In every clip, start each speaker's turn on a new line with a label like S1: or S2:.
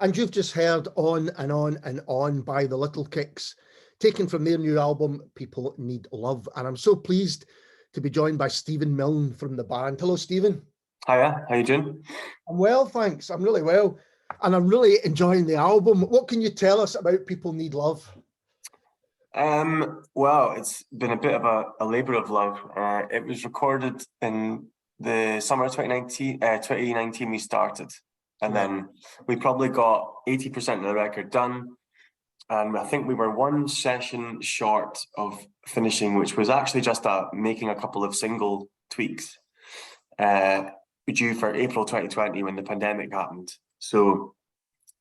S1: And you've just heard On and On and On by the Little Kicks, taken from their new album, People Need Love. And I'm so pleased to be joined by Steven Milne from the band. Hello, Steven.
S2: Hiya, how you doing?
S1: I'm well, thanks. I'm really well. And I'm really enjoying the album. What can you tell us about People Need Love?
S2: Well, it's been a bit of a labour of love. It was recorded in the summer of 2019 we started. And then we probably got 80% of the record done. And I think we were one session short of finishing, which was actually just making a couple of single tweaks due for April 2020 when the pandemic happened. So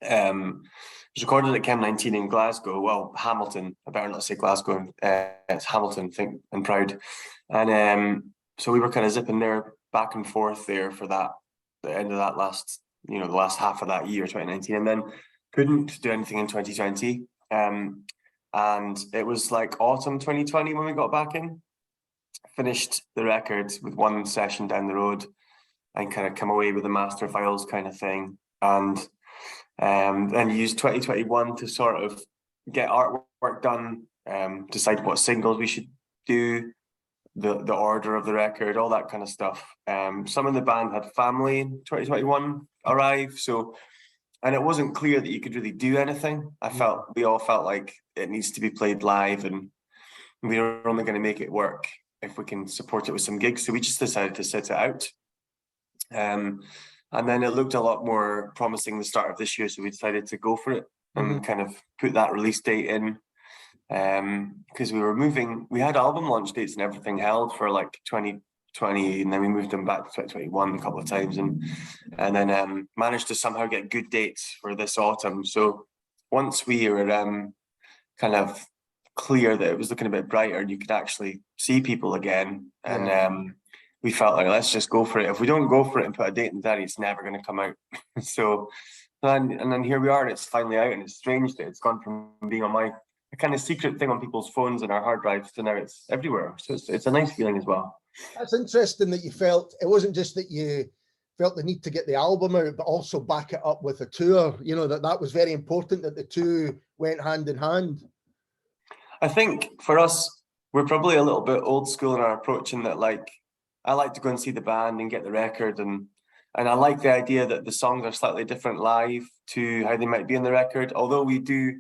S2: it was recorded at CamGlen in Glasgow. Well, Hamilton. I better not say Glasgow. It's Hamilton, think, and proud. And so we were kind of zipping there back and forth there for the end of that last, the last half of that year, 2019, and then couldn't do anything in 2020. And it was like autumn 2020 when we got back in, finished the record with one session down the road and kind of come away with the master files kind of thing. And then used 2021 to sort of get artwork done, decide what singles we should do, the order of the record, all that kind of stuff. Some of the band had family in 2021 arrive, and it wasn't clear that you could really do anything. We all felt like it needs to be played live, and we are only going to make it work if we can support it with some gigs. So we just decided to sit it out. And then it looked a lot more promising the start of this year, so we decided to go for it and kind of put that release date in. Because we had album launch dates and everything held for like 2020, and then we moved them back to 2021 a couple of times, and then managed to somehow get good dates for this autumn. So once we were kind of clear that it was looking a bit brighter and you could actually see people again, and we felt like, let's just go for it. If we don't go for it and put a date in the diary, it's never going to come out. And then here we are, and it's finally out, and it's strange that it's gone from being on a kind of secret thing on people's phones and our hard drives to now it's everywhere. So it's a nice feeling as well.
S1: That's interesting that you felt, it wasn't just that you felt the need to get the album out, but also back it up with a tour, that was very important, that the two went hand in hand.
S2: I think for us, we're probably a little bit old school in our approach, in that, like, I like to go and see the band and get the record, and I like the idea that the songs are slightly different live to how they might be in the record, although we do,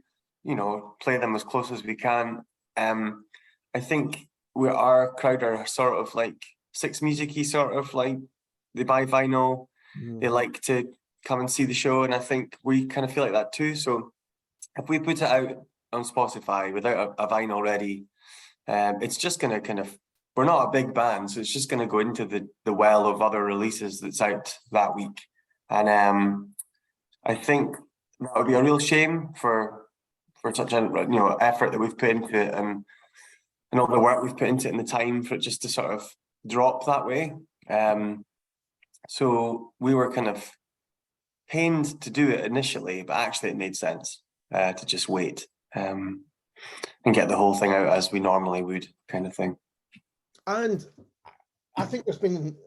S2: play them as close as we can. I think our crowd are sort of like Six Music-y, sort of like, they buy vinyl, they like to come and see the show, and I think we kind of feel like that too. So if we put it out on Spotify without a vinyl ready, it's just going to kind of, we're not a big band, so it's just going to go into the well of other releases that's out that week. And I think that would be a real shame for such an effort that we've put into it, and all the work we've put into it and the time for it just to sort of drop that way. So we were kind of pained to do it initially, but actually it made sense to just wait and get the whole thing out as we normally would, kind of thing.
S1: And I think there's been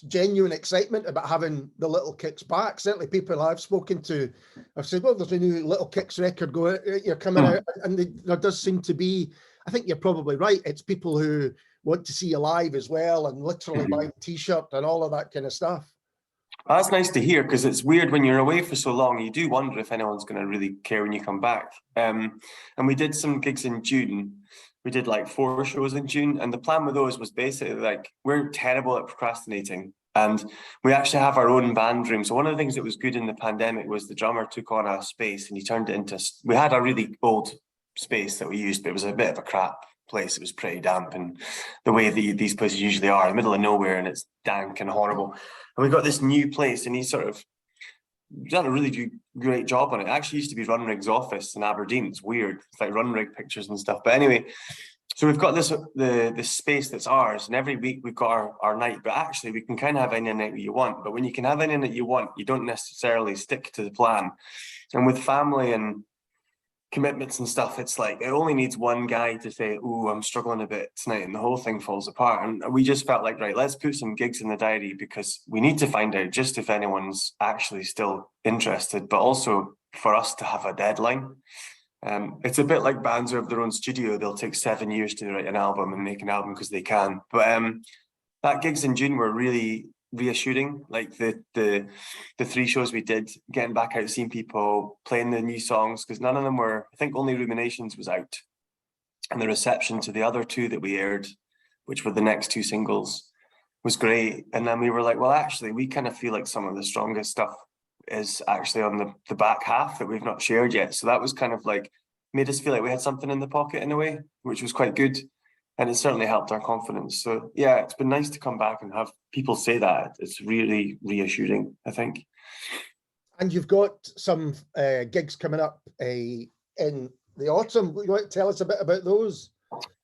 S1: genuine excitement about having the Little Kicks back. Certainly people I've spoken to have said, well, there's a new Little Kicks record you're coming out, and there does seem to be, I think you're probably right, it's people who want to see you live as well, and literally buy a t-shirt and all of that kind of stuff.
S2: That's nice to hear, because it's weird when you're away for so long, you do wonder if anyone's going to really care when you come back. And we did some gigs in June. We did like 4 shows in June, and the plan with those was basically like, we're terrible at procrastinating, and we actually have our own band room. So one of the things that was good in the pandemic was the drummer took on a space and he turned it into, we had a really old space that we used, but it was a bit of a crap place. It was pretty damp, and the way that these places usually are, in the middle of nowhere, and it's dank and horrible. And we got this new place, and he's done a really great job on it. It actually used to be Runrig's office in Aberdeen. It's weird. It's like Runrig pictures and stuff. But anyway, so we've got this space that's ours, and every week we've got our night. But actually, we can kind of have any night that you want. But when you can have any night you want, you don't necessarily stick to the plan. And with family and commitments and stuff, it's like it only needs one guy to say, "Oh, I'm struggling a bit tonight," and the whole thing falls apart. And we just felt like, right, let's put some gigs in the diary, because we need to find out just if anyone's actually still interested, but also for us to have a deadline. It's a bit like bands who have their own studio. They'll take 7 years to write an album and make an album because they can. But that gigs in June were really reassuring. Like the 3 shows we did, getting back out, seeing people, playing the new songs, because none of them were, I think only Ruminations was out. And the reception to the other 2 that we aired, which were the next 2 singles, was great. And then we were like, well, actually, we kind of feel like some of the strongest stuff is actually on the back half that we've not shared yet. So that was kind of like, made us feel like we had something in the pocket in a way, which was quite good. And it certainly helped our confidence. So yeah, it's been nice to come back and have people say that. It's really reassuring, I think.
S1: And you've got some gigs coming up in the autumn. You want to tell us a bit about those?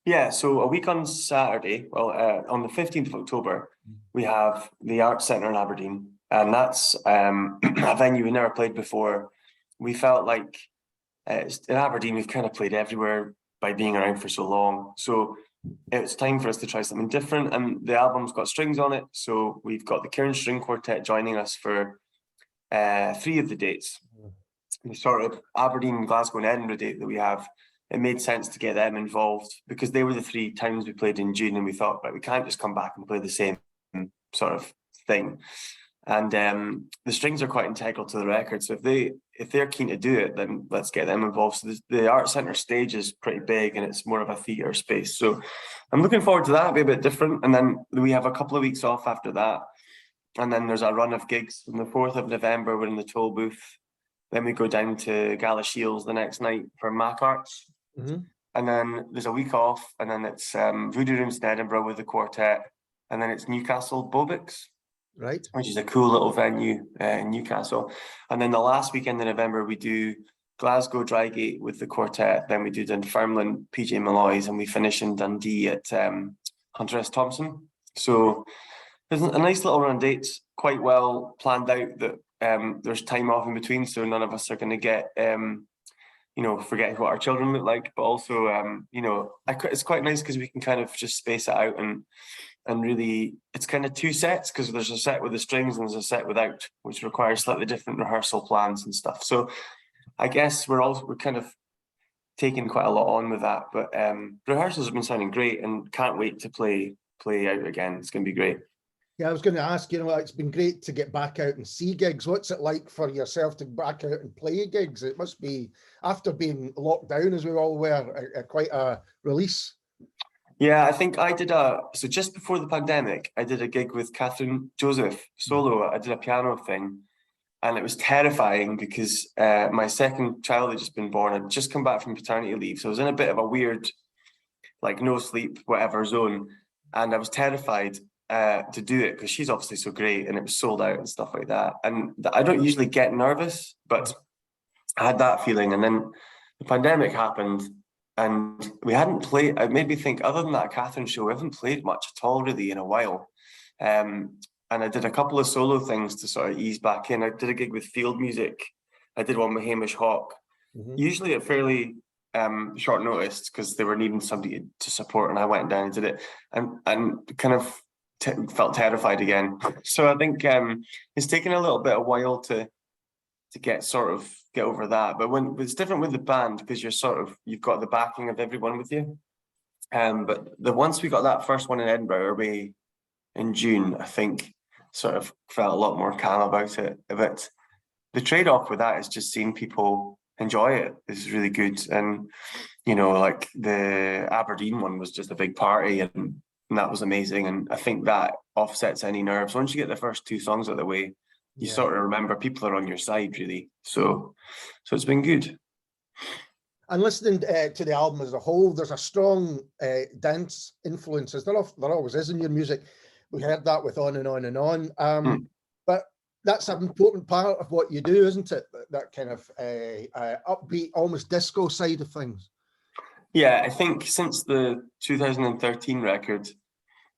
S2: Yeah, so a week on Saturday, on the 15th of October, we have the Arts Centre in Aberdeen. And that's a venue we never played before. We felt like in Aberdeen, we've kind of played everywhere by being around for so long. So it's time for us to try something different. And the album's got strings on it. So we've got the Cairn String Quartet joining us for 3 of the dates. The sort of Aberdeen, Glasgow and Edinburgh date that we have, it made sense to get them involved because they were the 3 times we played in June, and we thought, right, we can't just come back and play the same sort of thing. And the strings are quite integral to the record. So if they're keen to do it, then let's get them involved. So the Arts Centre stage is pretty big and it's more of a theatre space. So I'm looking forward to that. It'll be a bit different. And then we have a couple of weeks off after that. And then there's a run of gigs. On the 4th of November, we're in the Toll Booth. Then we go down to Galashiels the next night for Mac Arts. Mm-hmm. And then there's a week off. And then it's Voodoo Rooms in Edinburgh with the quartet. And then it's Newcastle Bobix.
S1: Right.
S2: Which is a cool little venue in Newcastle. And then the last weekend in November, we do Glasgow Drygate with the quartet. Then we do Dunfermline, PJ Malloy's, and we finish in Dundee at Hunter S. Thompson. So there's a nice little run of dates, quite well planned out that there's time off in between. So none of us are going to get, forgetting what our children look like. But also, it's quite nice because we can kind of just space it out and really, it's kind of 2 sets because there's a set with the strings and there's a set without, which requires slightly different rehearsal plans and stuff. So I guess we're kind of taking quite a lot on with that. But rehearsals have been sounding great and can't wait to play out again. It's going to be great.
S1: Yeah, I was going to ask, it's been great to get back out and see gigs. What's it like for yourself to back out and play gigs? It must be, after being locked down, as we all were, quite a release.
S2: Yeah, I think I did so just before the pandemic, I did a gig with Catherine Joseph solo. I did a piano thing and it was terrifying because my second child had just been born. I'd just come back from paternity leave. So I was in a bit of a weird, like no sleep, whatever zone. And I was terrified to do it because she's obviously so great and it was sold out and stuff like that. And I don't usually get nervous, but I had that feeling. And then the pandemic happened. And we hadn't played, it made me think, other than that Catherine show, we haven't played much at all really in a while. And I did a couple of solo things to sort of ease back in. I did a gig with Field Music. I did one with Hamish Hawk, usually at fairly short notice because they were needing somebody to support, and I went down and did it and kind of felt terrified again. So I think it's taken a little bit of while to get over that, but when it's different with the band because you've got the backing of everyone with you. But once we got that first one in Edinburgh in June, I think sort of felt a lot more calm about it. But the trade-off with that is just seeing people enjoy it is really good. And like the Aberdeen one was just a big party and that was amazing. And I think that offsets any nerves. Once you get the first 2 songs out of the way, you sort of remember people are on your side, really. So it's been good.
S1: And listening to the album as a whole, there's a strong dance influences. There always is in your music. We heard that with On and On and On. But that's an important part of what you do, isn't it? That kind of upbeat, almost disco side of things.
S2: Yeah, I think since the 2013 record,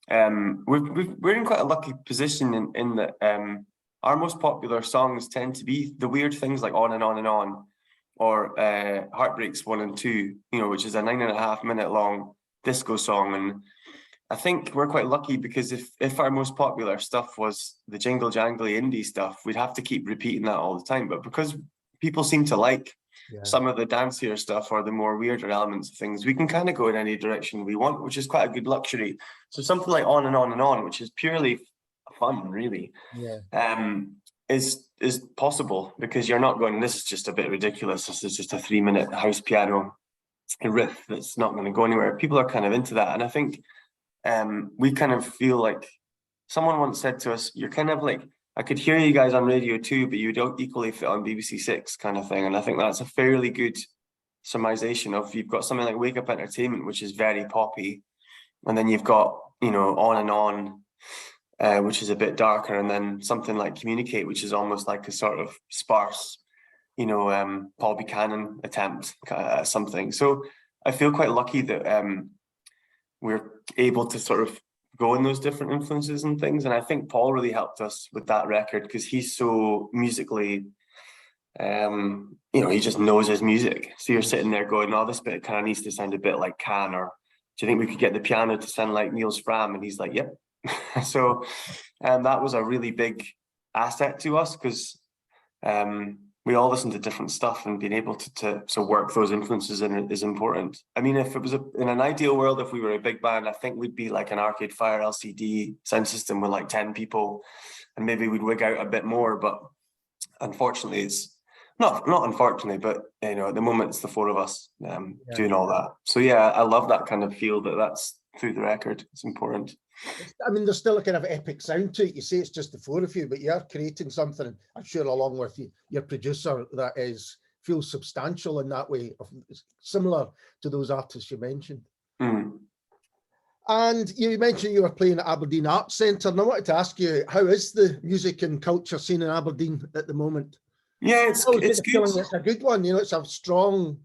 S2: we're in quite a lucky position in that our most popular songs tend to be the weird things like On and On and On, or Heartbreaks 1 and 2, which is a 9.5 minute long disco song. And I think we're quite lucky because if our most popular stuff was the jingle jangly indie stuff, we'd have to keep repeating that all the time. But because people seem to like
S1: Yeah.
S2: some of the dancier stuff or the more weirder elements of things. We can kind of go in any direction we want, which is quite a good luxury. So something like On and On and On, which is purely fun, really,
S1: Yeah.
S2: is possible, because you're not going, this is just a bit ridiculous, this is just a 3-minute house piano riff that's not going to go anywhere. People are kind of into that, and I think we kind of feel like, someone once said to us, you're kind of like, I could hear you guys on Radio 2, but you don't equally fit on BBC 6 kind of thing. And I think that's a fairly good summarization of, you've got something like Wake Up Entertainment, which is very poppy, and then you've got, you know, On and On, which is a bit darker, and then something like Communicate, which is almost like a sort of sparse, you know, Paul Buchanan attempt at something. So I feel quite lucky that we're able to sort of go in those different influences and things. And I think Paul really helped us with that record, because he's so musically, you know, he just knows his music. So you're sitting there going, oh, this bit kind of needs to sound a bit like Can, or do you think we could get the piano to sound like Niels Fram? And he's like, yep. So that was a really big asset to us, because we all listen to different stuff, and being able to work those influences in it is important. I mean, if it was in an ideal world, if we were a big band, I think we'd be like an Arcade Fire LCD sound system with like 10 people, and maybe we'd wig out a bit more. But unfortunately, it's not unfortunately, but you know, at the moment it's the four of us doing all that. So yeah, I love that kind of feel that's through the record. It's important.
S1: I mean, there's still a kind of epic sound to it. You say it's just the four of you, but you're creating something, I'm sure, along with your producer, that feels substantial in that way, similar to those artists you mentioned.
S2: Mm.
S1: And you mentioned you were playing at Aberdeen Arts Centre, and I wanted to ask you, how is the music and culture scene in Aberdeen at the moment?
S2: Yeah, it's good.
S1: It's a good one, you know, it's a strong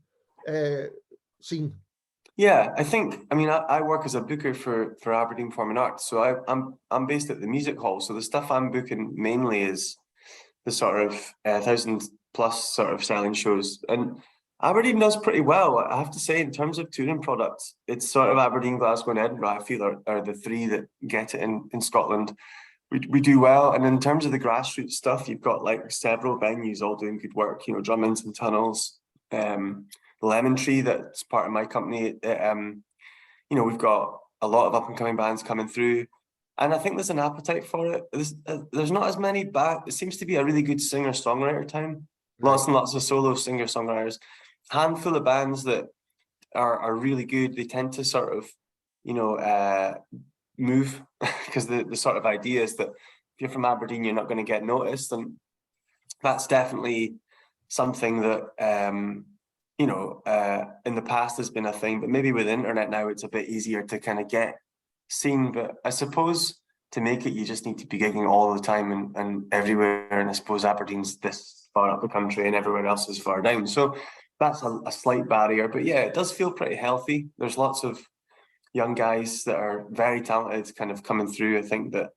S1: scene.
S2: Yeah, I think, I mean, I work as a booker for Aberdeen Performing Arts, so I'm based at the music hall. So the stuff I'm booking mainly is the sort of 1,000+ sort of selling shows, and Aberdeen does pretty well, I have to say, in terms of touring products. It's sort of Aberdeen, Glasgow, and Edinburgh, I feel, are the three that get it in Scotland. We do well, and in terms of the grassroots stuff, you've got like several venues all doing good work. You know, Drummond's and Tunnels, Lemon Tree, that's part of my company. You know, we've got a lot of up and coming bands coming through, and I think there's an appetite for it. There's not as many it seems to be a really good singer-songwriter time. Lots and lots of solo singer-songwriters. Handful of bands that are really good. They tend to sort of, you know, move, because the sort of idea is that if you're from Aberdeen, you're not going to get noticed, and that's definitely something that you know, in the past has been a thing, but maybe with the internet now it's a bit easier to kind of get seen. But I suppose to make it, you just need to be gigging all the time and everywhere, and I suppose Aberdeen's this far up the country and everywhere else is far down, so that's a slight barrier. But yeah, it does feel pretty healthy. There's lots of young guys that are very talented kind of coming through. I think that,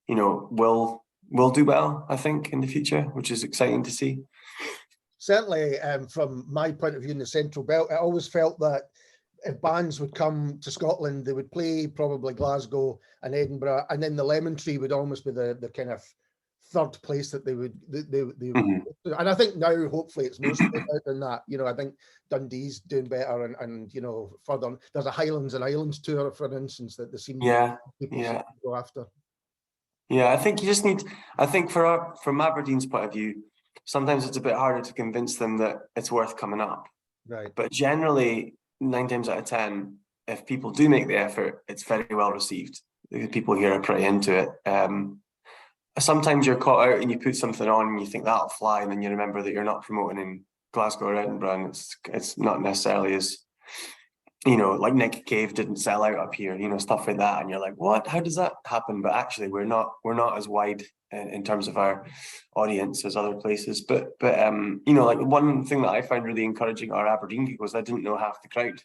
S2: you know, will do well, I think, in the future, which is exciting to see.
S1: Certainly, from my point of view in the Central Belt, I always felt that if bands would come to Scotland, they would play probably Glasgow and Edinburgh, and then the Lemon Tree would almost be the kind of third place that they would. And I think now, hopefully, it's more spread out than that. You know, I think Dundee's doing better, and you know, further there's a Highlands and Islands tour, for instance, that they seem people to go after.
S2: Yeah, I think you just need. I think from Aberdeen's point of view, sometimes it's a bit harder to convince them that it's worth coming up.
S1: Right.
S2: But generally, 9 times out of 10, if people do make the effort, it's very well received. The people here are pretty into it. Sometimes you're caught out and you put something on and you think that'll fly, and then you remember that you're not promoting in Glasgow or Edinburgh, and it's not necessarily as, you know, like Nick Cave didn't sell out up here, you know, stuff like that, and you're like, what? How does that happen? But actually, we're not as wide in terms of our audience as other places. But you know, like one thing that I found really encouraging our Aberdeen gig was I didn't know half the crowd,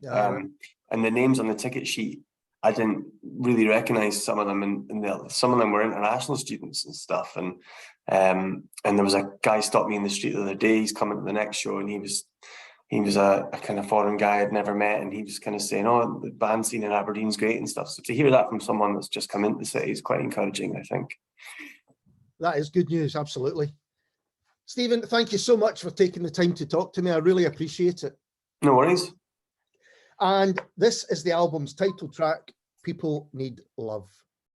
S2: and the names on the ticket sheet, I didn't really recognize some of them, and some of them were international students and stuff. And there was a guy stopped me in the street the other day. He's coming to the next show, and he was a kind of foreign guy I'd never met, and he was kind of saying, oh, the band scene in Aberdeen's great and stuff. So to hear that from someone that's just come into the city is quite encouraging, I think.
S1: That is good news, absolutely. Steven, thank you so much for taking the time to talk to me. I really appreciate it.
S2: No worries.
S1: And this is the album's title track, People Need Love.